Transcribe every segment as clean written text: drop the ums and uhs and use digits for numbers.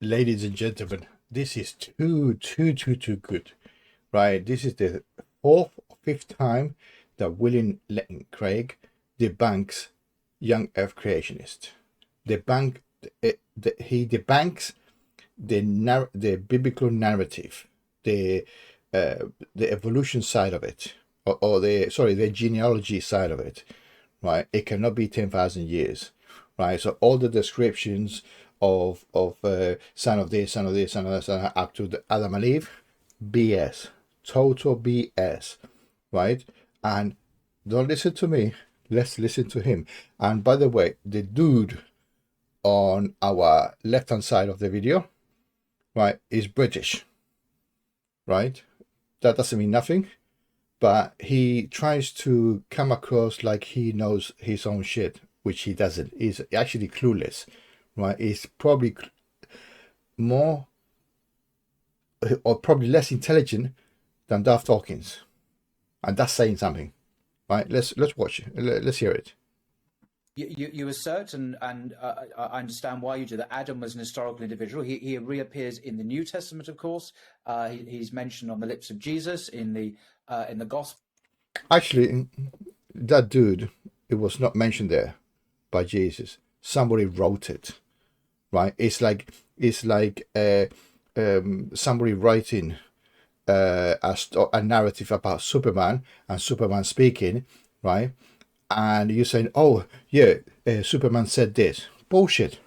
Ladies and gentlemen, this is too good, right? This is the fourth or fifth time that William Lane Craig debunks young Earth creationist. He debunks the biblical narrative, the evolution side of it, or the genealogy side of it, right? It cannot be 10,000 years, right? So all the descriptions of son of this, son of this, son of that, son of, up to the Adam and Eve, BS, total BS, right? And don't listen to me. Let's listen to him. And by the way, the dude on our left-hand side of the video, right, is British, right? That doesn't mean nothing, but he tries to come across like he knows his own shit, which he doesn't. He's actually clueless, right? He's probably more or probably less intelligent than Darth Dawkins, and that's saying something, right? Let's watch it. Let's hear it. You assert, and I understand why you do that. Adam was an historical individual. He reappears in the New Testament, of course. He's mentioned on the lips of Jesus in the Gospel. Actually, that dude, it was not mentioned there by Jesus. Somebody wrote it, right? It's like somebody writing a narrative about Superman and Superman speaking, right? And you're saying, oh yeah, Superman said this. Bullshit.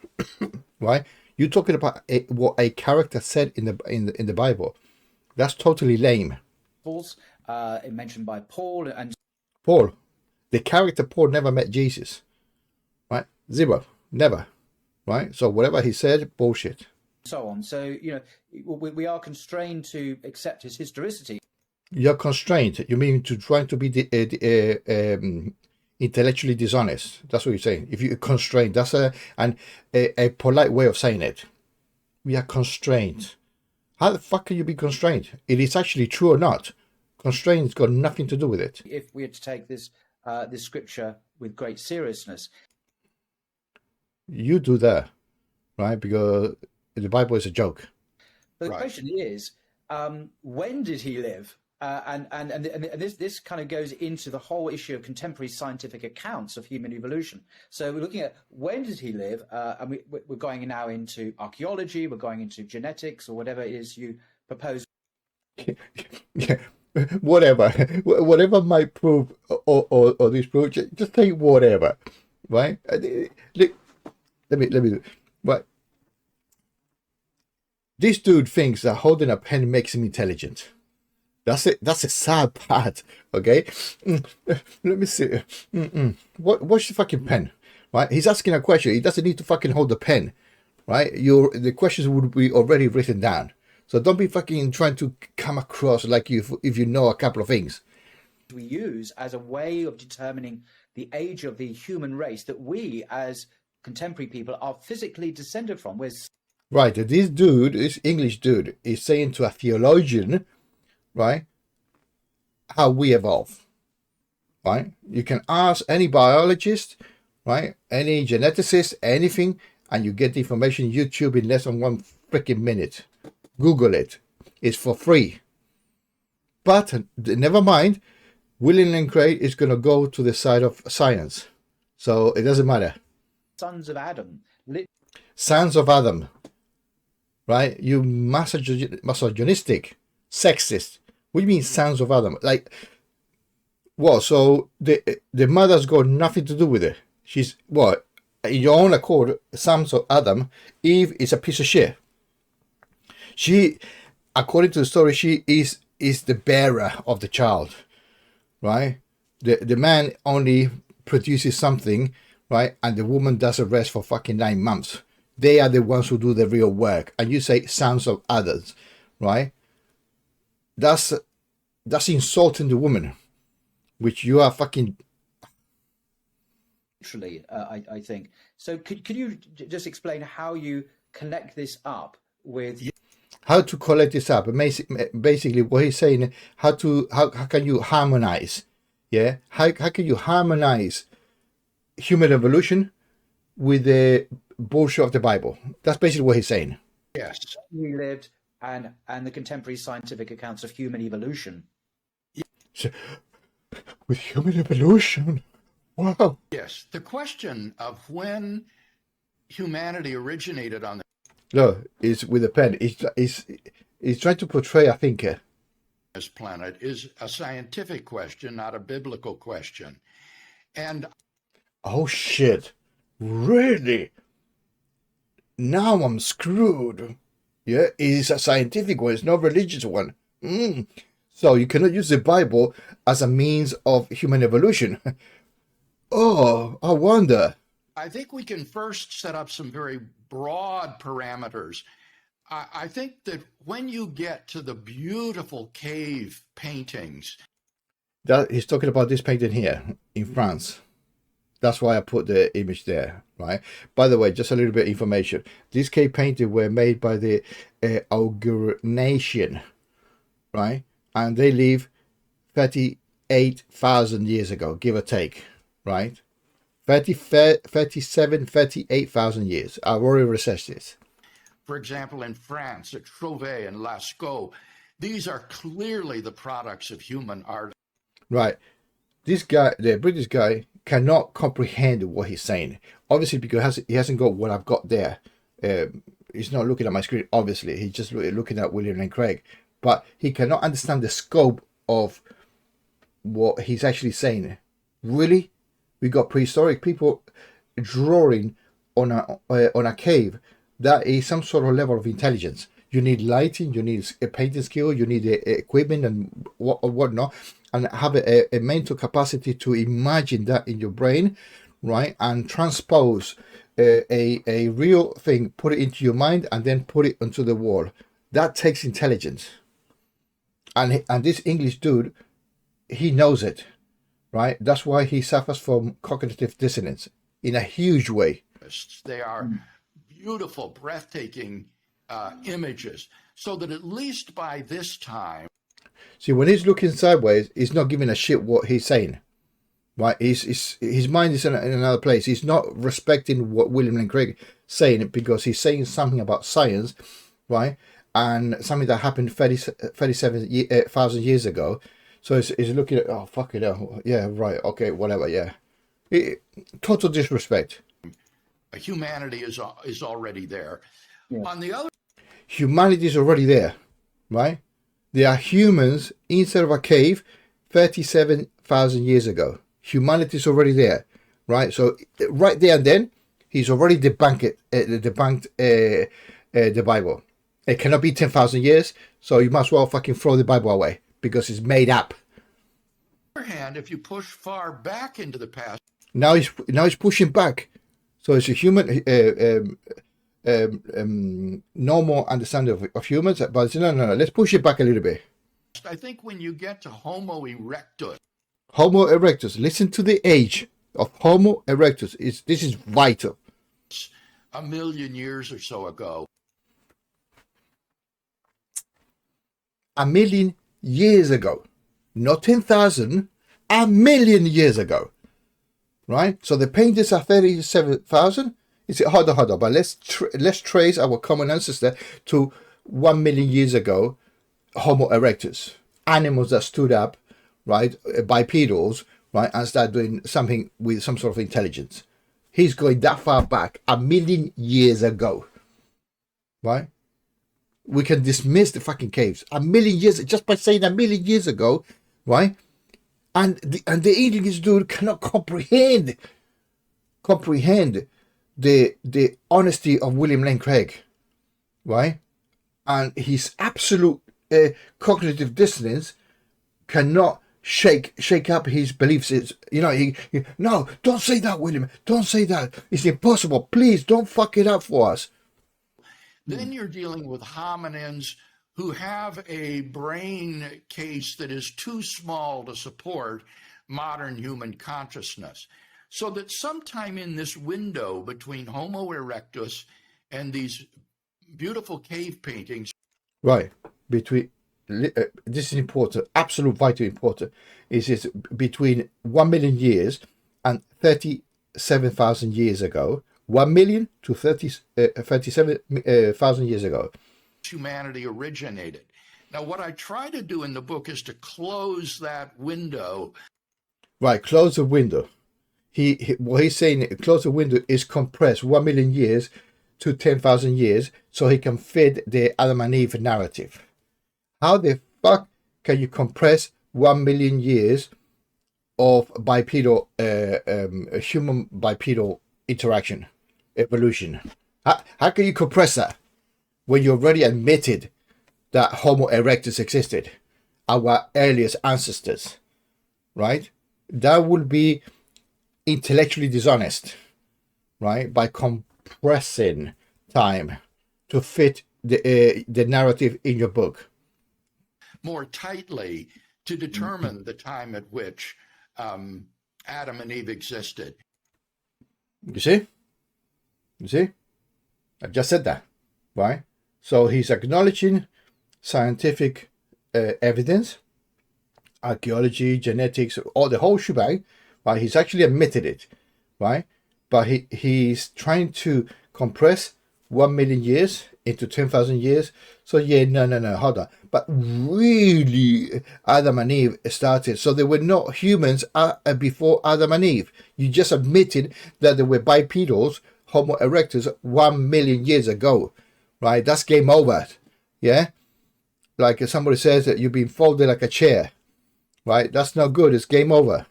Right? You're talking about what a character said in the Bible. That's totally lame. Mentioned by Paul. The character Paul never met Jesus, right? Zero. Never. Right? So whatever he said, bullshit. So on. So we are constrained to accept his historicity. You're constrained. You mean to try to be intellectually dishonest? That's what you're saying. If you're constrained, that's a polite way of saying it. We are constrained. How the fuck can you be constrained? It is actually true or not. Constraint's got nothing to do with it. If we had to take this scripture with great seriousness, you do that, right? Because the Bible is a joke. But the question is, when did he live? And this kind of goes into the whole issue of contemporary scientific accounts of human evolution. So we're looking at when did he live, and we're going now into archaeology, we're going into genetics, or whatever it is you propose. Yeah, whatever might prove or disprove, just take whatever, right? Let me do it. Right. This dude thinks that holding a pen makes him intelligent. That's it. That's a sad part. Okay. Let me see. What's the fucking pen? Right. He's asking a question. He doesn't need to fucking hold the pen. Right. The questions would be already written down. So don't be fucking trying to come across like if you know a couple of things. We use as a way of determining the age of the human race that we as contemporary people are physically descended from. Right. This dude, this English dude, is saying to a theologian, right, how we evolve, right? You can ask any biologist, right, any geneticist, anything, and you get the information YouTube in less than 1 freaking minute. Google it. It's for free. But never mind, William Lane Craig is going to go to the side of science. So it doesn't matter. Sons of Adam. Sons of Adam. Right? You misogynistic, sexist. What do you mean sons of Adam? Like, what? So the mother's got nothing to do with it. She's, what? In your own accord, sons of Adam, Eve is a piece of shit. She, according to the story, she is the bearer of the child. Right? The man only produces something, right? And the woman does the rest for fucking 9 months. They are the ones who do the real work. And you say sons of others, right? That's insulting the woman, which you are fucking... Literally, I think. So could you just explain how you connect this up with... How to collect this up? Basically, what he's saying, how can you harmonize? Yeah? How can you harmonize human evolution with the bullshit of the Bible? That's basically what he's saying. Yes. He lived, and the contemporary scientific accounts of human evolution. So, with human evolution, wow. Yes. The question of when humanity originated on No, it's with a pen. He's trying to portray a thinker. this planet is a scientific question, not a biblical question. And Oh shit! Really? Now I'm screwed. Yeah, it's a scientific one. It's not a religious one. So you cannot use the Bible as a means of human evolution. Oh, I wonder. I think we can first set up some very broad parameters. I think that when you get to the beautiful cave paintings, That he's talking about this painting here in France. That's why I put the image there, right? By the way, just a little bit of information. These cave paintings were made by the Uyghur nation, right? And they live 38,000 years ago, give or take, right? 37, 38,000 years. I've already researched this. for example, in France, at Chauvet and Lascaux, these are clearly the products of human art. Right. This guy, the British guy, cannot comprehend what he's saying. Obviously, because he hasn't got what I've got there. He's not looking at my screen, obviously. He's just looking at William Lane Craig. But he cannot understand the scope of what he's actually saying. Really? We got prehistoric people drawing on a cave. That is some sort of level of intelligence. You need lighting, you need a painting skill, you need equipment and whatnot, and have a mental capacity to imagine that in your brain, right? And transpose a real thing, put it into your mind, and then put it onto the wall. That takes intelligence. And this English dude, he knows it, right? That's why he suffers from cognitive dissonance in a huge way. They are beautiful, breathtaking images, so that at least by this time, See, when he's looking sideways, he's not giving a shit what he's saying, right? His mind is in another place. He's not respecting what William Lane Craig saying, because he's saying something about science, right? And something that happened 37,000 years ago. So he's looking at, oh, fuck it, yeah, right, okay, whatever, yeah. Total disrespect. humanity is already there. Yeah. On the other, Humanity is already there, right? There are humans inside of a cave 37,000 years ago. Humanity is already there, right? So right there and then, he's already debunked the Bible. It cannot be 10,000 years, so you must well fucking throw the Bible away because it's made up. on the other hand, if you push far back into the past, Now he's pushing back. So it's a human normal understanding of humans, but it's, no, let's push it back a little bit. I think when you get to Homo erectus, Homo erectus. Listen to the age of Homo erectus. This is vital. a million years or so ago, A million years ago, not 10,000, a million years ago, right? So the painters are 37,000. Is it harder? But let's trace our common ancestor to 1 million years ago. Homo erectus, animals that stood up, right, bipedals, right, and start doing something with some sort of intelligence. He's going that far back, a million years ago, right? We can dismiss the fucking caves a million years just by saying a million years ago, right? And the English dude cannot comprehend the honesty of William Lane Craig, right? And his absolute cognitive dissonance cannot shake up his beliefs. It's, no, don't say that, William. Don't say that. It's impossible. Please don't fuck it up for us. then you're dealing with hominins who have a brain case that is too small to support modern human consciousness. So that sometime in this window between Homo erectus and these beautiful cave paintings, Right. Between this is important, absolute vital important. Is between 1 million years and 37,000 years ago, 1 million to 37,000 years ago. Humanity originated. Now, what I try to do in the book is to close that window. Right, close the window. What he's saying, close the window, is compress 1 million years to 10,000 years so he can fit the Adam and Eve narrative. How the fuck can you compress 1 million years of bipedal, human bipedal interaction, evolution? How can you compress that when you already admitted that Homo erectus existed, our earliest ancestors, right? That would be intellectually dishonest, right? By compressing time to fit the narrative in your book More tightly to determine the time at which Adam and Eve existed. You see? You see? I just said that, right? So he's acknowledging scientific evidence, archaeology, genetics, all the whole shebang, right? He's actually admitted it, right? But he's trying to compress 1 million years into 10,000 years. So yeah, no, hold on. But really, Adam and Eve started. So there were not humans before Adam and Eve. You just admitted that there were bipedals, Homo erectus, 1 million years ago, right? That's game over, yeah? Like somebody says that you've been folded like a chair, right? That's not good. It's game over.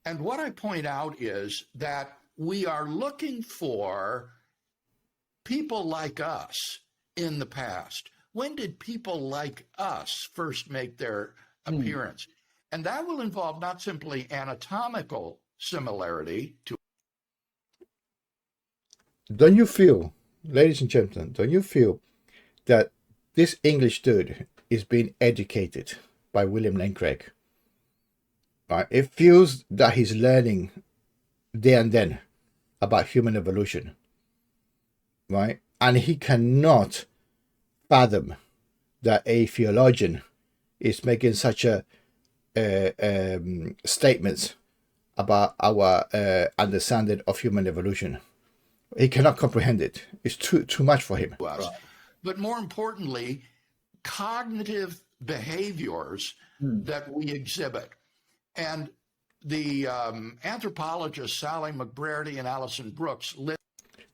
And what I point out is that we are looking for people like us in the past. When did people like us first make their appearance? And that will involve not simply anatomical similarity to. Don't you feel, ladies and gentlemen, don't you feel that this English dude is being educated by William Lane Craig? Right? It feels that he's learning there and then about human evolution, right? And he cannot fathom that a theologian is making such a statements about our understanding of human evolution. He cannot comprehend it. It's too much for him. Right. But more importantly, cognitive behaviors that we exhibit. And the anthropologists Sally McBrady and Alison Brooks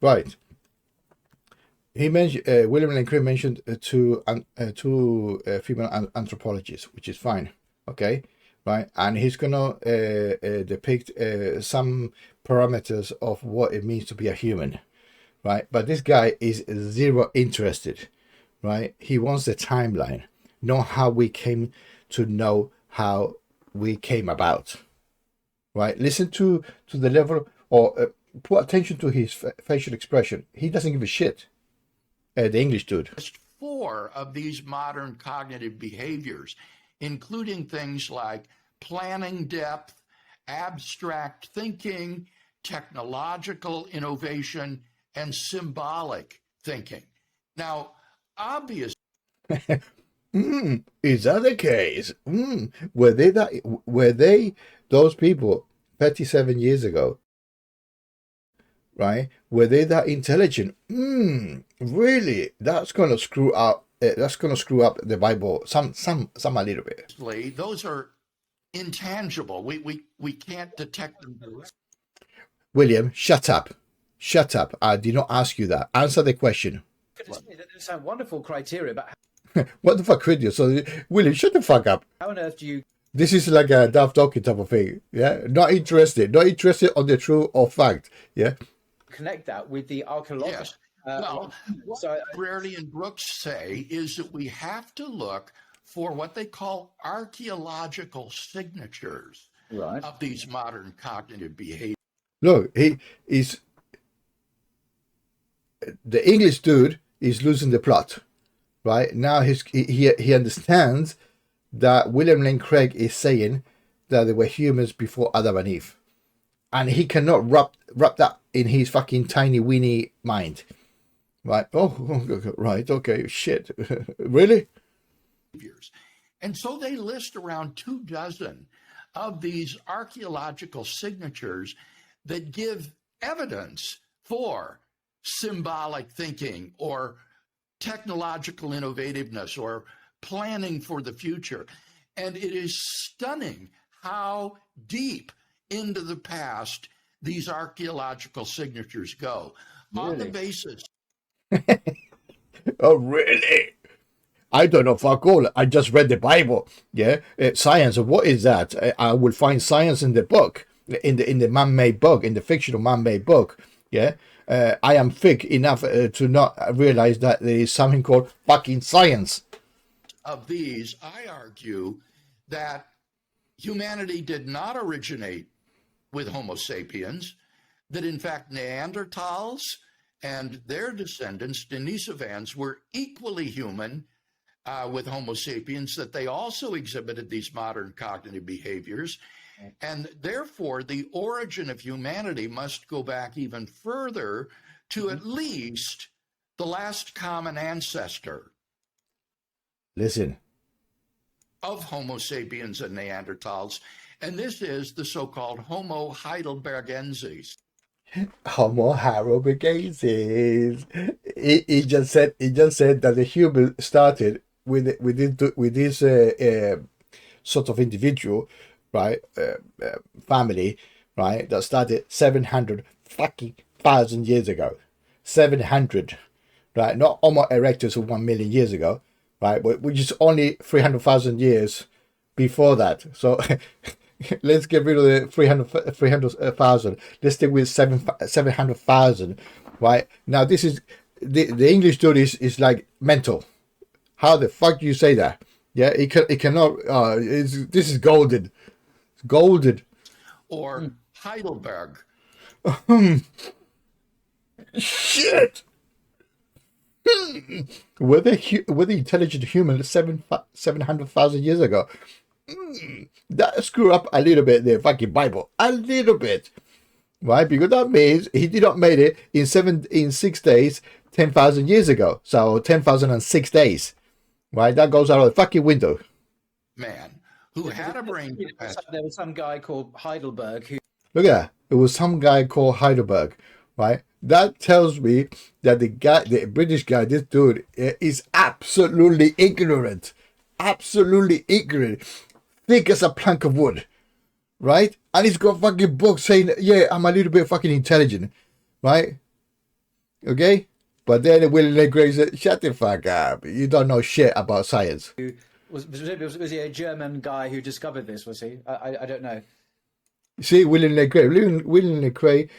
right. He mentioned William Lane Craig mentioned two female anthropologists, which is fine, okay, right? And he's gonna depict some parameters of what it means to be a human, right? But this guy is zero interested, right? He wants the timeline, not how we came to know how we came about, right? Listen to the level, or put attention to his facial expression. He doesn't give a shit. The English dude. 4 of these modern cognitive behaviors, including things like planning depth, abstract thinking, technological innovation, and symbolic thinking. Now, obviously, is that the case? Were they those people 37 years ago? Right? Were they that intelligent? Really? That's gonna screw up. That's gonna screw up the Bible. Some a little bit. Those are intangible. We can't detect them. William, shut up. Shut up. I did not ask you that. Answer the question. That sound wonderful criteria, but What the fuck with you? So, William, shut the fuck up. how on earth do you This is like a Daft Talking type of thing. Yeah, not interested. Not interested on the truth or fact. Yeah. connect that with the archaeological? Yes. Well, what Brady and Brooks say is that we have to look for what they call archaeological signatures of these modern cognitive behaviors. Look, he's the English dude is losing the plot, right? Now he understands that William Lane Craig is saying that there were humans before Adam and Eve, and he cannot wrap that in his fucking tiny weeny mind, right? Oh, right, okay, shit, really? And so they list around 24 of these archaeological signatures that give evidence for symbolic thinking or technological innovativeness or planning for the future. And it is stunning how deep into the past these archaeological signatures go. Really? On the basis. Oh, really? I don't know fuck all. I just read the Bible. Yeah, science. What is that? I will find science in the book, in the man-made book, in the fictional man-made book. Yeah, I am thick enough to not realize that there is something called fucking science. Of these, I argue that humanity did not originate with Homo sapiens, that in fact Neanderthals and their descendants, Denisovans, were equally human with Homo sapiens, that they also exhibited these modern cognitive behaviors. And therefore, the origin of humanity must go back even further to at least the last common ancestor. Listen. Of Homo sapiens and Neanderthals, and this is the so-called Homo heidelbergensis. Homo heidelbergensis. He just said that the human started with this sort of individual, right? Family, right? That started 700 fucking thousand years ago. 700, right? Not Homo erectus of 1 million years ago. Right, which is only 300,000 years before that. So let's get rid of the 300,000. Let's stick with 700,000. Right now, this is the English dude is like mental. How the fuck do you say that? Yeah, it cannot. This is golden. It's golden. Or Heidelberg. Shit. Were the intelligent human 700,000 years ago? That screw up a little bit the fucking Bible, a little bit, right? Because that means he did not make it in 6 days 10,000 years ago. So 10,006 days, right? That goes out of the fucking window. Man who had a brain capacity. There was some guy called Heidelberg who. Look at that. It was some guy called Heidelberg, right? That tells me that the British guy, this dude, is absolutely ignorant. Absolutely ignorant. Thick as a plank of wood, right? And he's got fucking books saying, yeah, I'm a little bit fucking intelligent, right? Okay? But then William Lane Craig said, shut the fuck up. You don't know shit about science. Was he a German guy who discovered this, was he? I don't know. See, William Lane Craig. William Lane Craig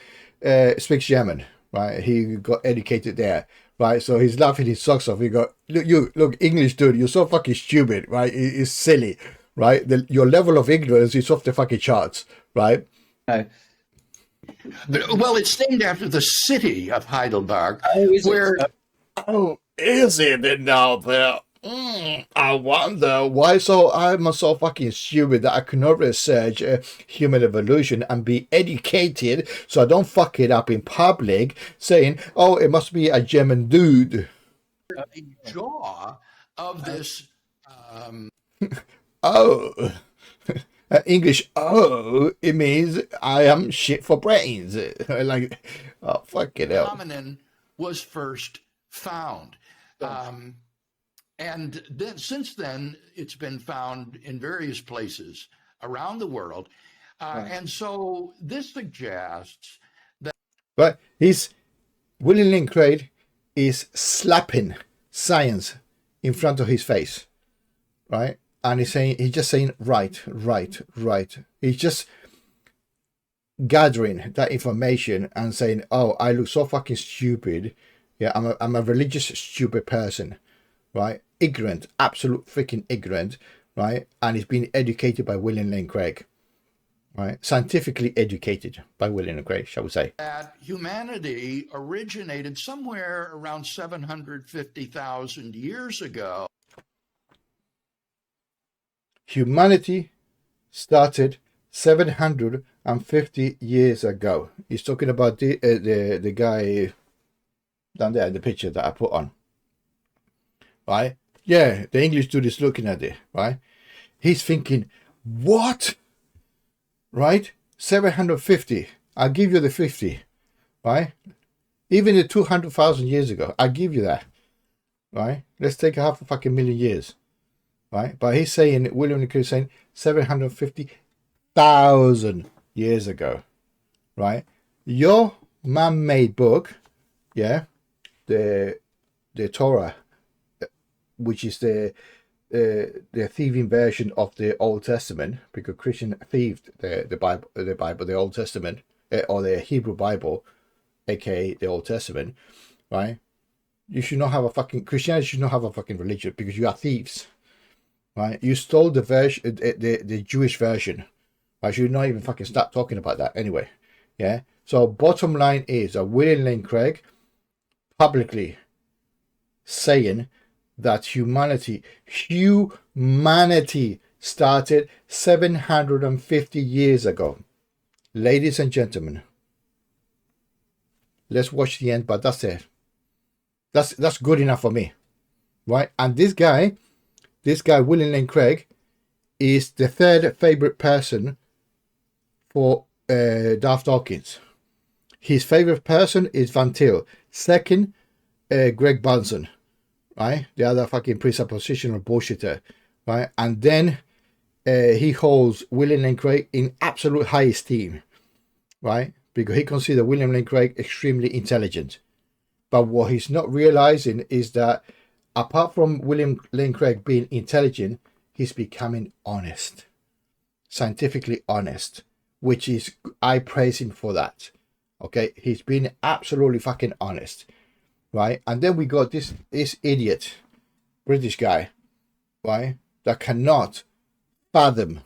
speaks German, right? He got educated there, right? So he's laughing his socks off. He got, look, English dude, you're so fucking stupid, right? It's silly, right? Your level of ignorance is off the fucking charts, right? No. Well, it's named after the city of Heidelberg, Is it now there? I wonder why I'm so fucking stupid that I cannot research human evolution and be educated so I don't fuck it up in public saying, oh, it must be a German dude. The jaw of this. Oh. English, oh, it means I am shit for brains. Like, oh, fuck it hell. Hominin was first found. And then, since then, it's been found in various places around the world. And so this suggests that... But William Lane Craig is slapping science in front of his face, right? And he's just saying, right. He's just gathering that information and saying, oh, I look so fucking stupid. Yeah, I'm a religious stupid person, right? Ignorant, absolute freaking ignorant, right? And he's been educated by William Lane Craig, right? Scientifically educated by William Lane Craig, shall we say? That humanity originated somewhere around 750,000 years ago. Humanity started 750 years ago. He's talking about the guy down there, the picture that I put on, right? Yeah, the English dude is looking at it, right? He's thinking, what? Right? 750. I'll give you the 50, right? Even the 200,000 years ago, I give you that, right? Let's take a half a fucking million years, right? But he's saying, William Lane Craig is saying 750,000 years ago, right? Your man-made book, yeah, the Torah, which is the thieving version of the Old Testament, because Christian thieved the Bible, the Old Testament, or the Hebrew Bible, aka the Old Testament, right? You should not have a fucking Christianity should not have a fucking religion because you are thieves, right? You stole the version, the Jewish version. I should not even fucking start talking about that anyway. Yeah. So bottom line is that William Lane Craig publicly saying that humanity started 750 years ago. Ladies and gentlemen, let's watch the end, but that's it. That's good enough for me, right? And this guy, William Lane Craig, is the third favorite person for Darth Dawkins. His favorite person is Van Til. Second, Greg Bunsen, right? The other fucking presuppositional bullshitter, right? And then he holds William Lane Craig in absolute high esteem, right? Because he considers William Lane Craig extremely intelligent. But what he's not realizing is that apart from William Lane Craig being intelligent, he's becoming honest, scientifically honest, which is, I praise him for that. Okay, he's been absolutely fucking honest, right? And then we got this idiot British guy, right, that cannot fathom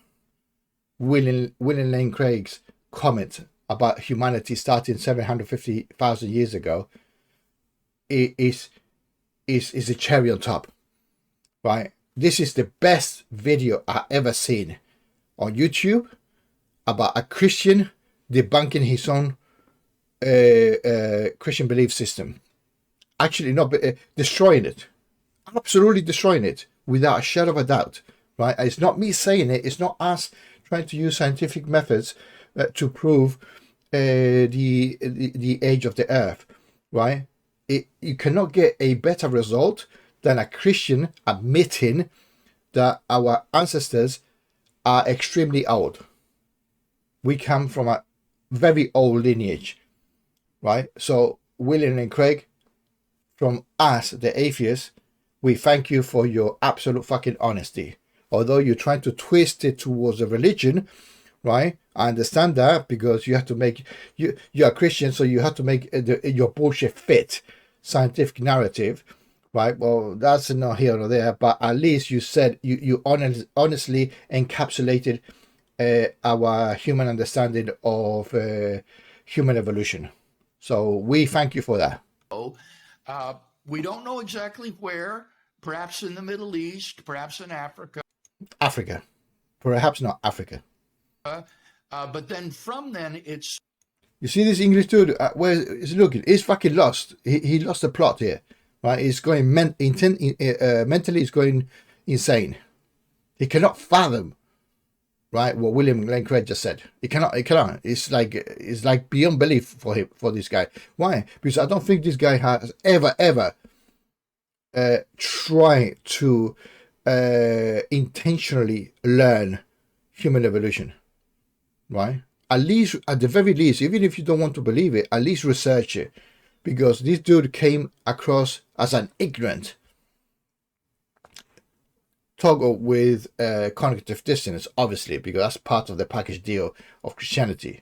William Lane Craig's comment about humanity starting 750,000 years ago. Is a cherry on top, right? This is the best video I ever seen on YouTube about a Christian debunking his own Christian belief system. Actually, not destroying it, absolutely destroying it without a shadow of a doubt, right? It's not me saying it. It's not us trying to use scientific methods to prove the age of the Earth, right? You cannot get a better result than a Christian admitting that our ancestors are extremely old. We come from a very old lineage, right? So William and Craig, from us, the atheists, we thank you for your absolute fucking honesty. Although you're trying to twist it towards a religion, right? I understand that because you have to make you're a Christian, so you have to make your bullshit fit scientific narrative, right? Well, that's not here or there, but at least you said you honestly encapsulated our human understanding of human evolution. So we thank you for that. We don't know exactly where, perhaps in the Middle East, perhaps in Africa. Africa. Perhaps not Africa. But then from then, it's... You see this English dude, where is looking? He's fucking lost. He lost the plot here, right? He's going mentally, he's going insane. He cannot fathom, right, what William Lane Craig just said. He cannot. It's like beyond belief for him, for this guy. Why? Because I don't think this guy has ever tried to intentionally learn human evolution, right? At least, at the very least, even if you don't want to believe it, at least research it, because this dude came across as an ignorant toggle with cognitive dissonance, obviously, because that's part of the package deal of Christianity.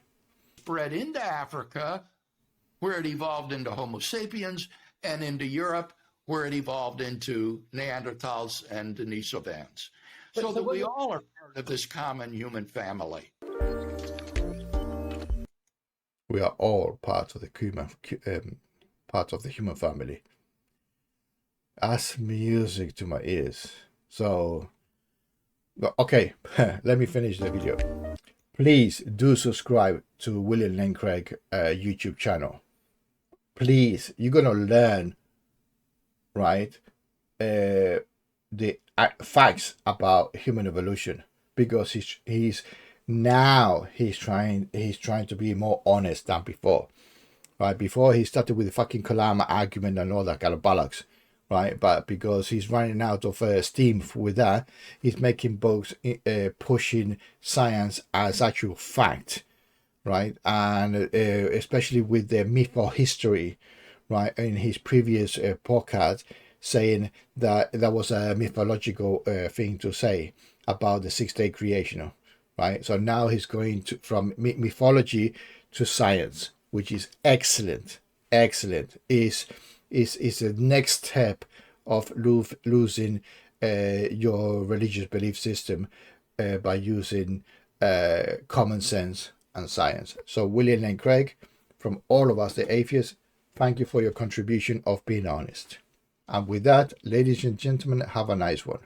Spread into Africa, where it evolved into Homo sapiens, and into Europe, where it evolved into Neanderthals and Denisovans. So that we all are part of this common human family. We are all part of the human family. That's music to my ears. So, okay, let me finish the video. Please do subscribe to William Lane Craig YouTube channel. Please, you're gonna learn, right, the facts about human evolution, because he's trying to be more honest than before, right? Before he started with the fucking Kalama argument and all that kind of bollocks, right? But because he's running out of steam with that, he's making books pushing science as actual fact, right? And especially with the mytho-history, right? In his previous podcast, saying that that was a mythological thing to say about the 6-day creation, right? So now he's going to from mythology to science, which is excellent. Excellent is the next step of losing your religious belief system by using common sense and science. So William and Craig, from all of us, the atheists, thank you for your contribution of being honest. And with that, ladies and gentlemen, have a nice one.